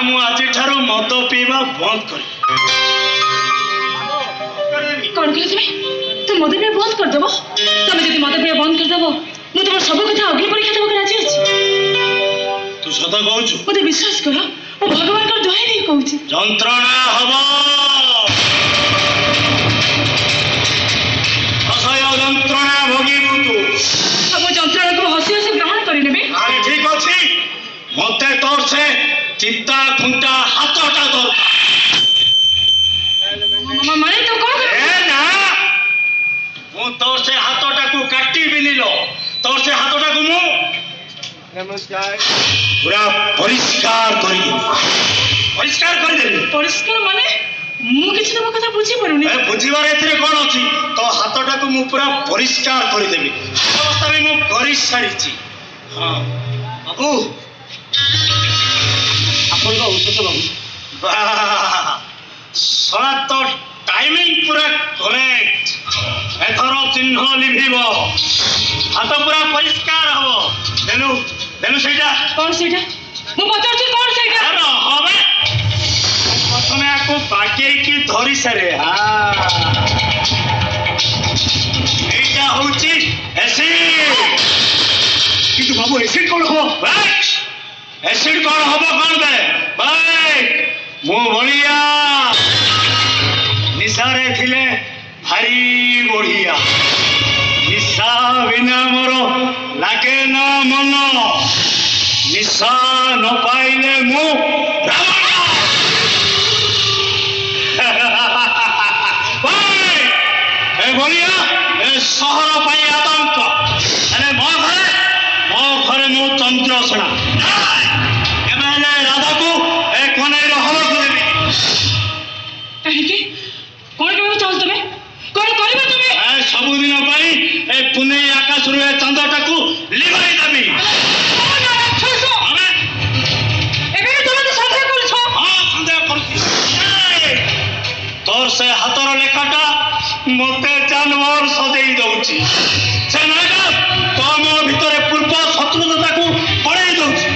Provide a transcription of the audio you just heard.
मु आज मद पीवा बंद कर कौन कह तुम्हें तुम मद पिया बंद करदेव तुम जब मद पिया बंद करदेव मुझे तुम सब कथा अग्नि परीक्षा देवक राजी अच्छी तू सत कहू मत विश्वास कर मु भगवान का दुहाई नहीं कहूँ जंत्रणा हम असह्य जंत्रणा भोगीबू तू अब जंत्रणा को हसी हसी ग्रहण करें अरे ठीक अच्छी मत तोर से चिंता खुंटा हाथटा दरकार माने तो कौन ना मु तोर से हाथटा को काटी बिनिलो तोर से हाथटा को मु पूरा परिष्कार कर देली परिष्कार माने मु किछ तम कथा बुझी परुनी ए बुझीबार एथिरे कोन अछि तो हाथटा को मु पूरा परिष्कार कर देबी अवस्था में मु करि सारिछि हां बाबू अपन को औषध बाबू सला तो टाइमिंग पूरा करेक्ट एथर चिन्ह लिभिबो हाथ पूरा परिष्कार हबो देनु सेटा कौन सेटा मु पचार छी कौन सेटा अरे हबे प्रथमे आको बाके की धरि सारे हां एटा होची एसिड किंतु बाबू एसिड कोन हो एसिड कोन हबो कोन बे भाई मु बलिया निशारे थिले हरी बढ़िया निशा बिना मोर लागे ना मन निशा न पाइले मु रावण ए बढ़िया ए सहर पाई आतंक अरे मो घरे मु चंद्रसेना एमएलए राधा को ए कोने रहर देबी कहीं कौन कहबो चाहू तमे कौन करबो तमे ए सब दिन पाई ए पुणे आकाश रे चंद्रटा को लिभाई देबी तोर से हाथर लेखाटा मते जानवर सजेई दउची से नागा तो मो भितरे पूर्व शत्रुता को पड़े दउची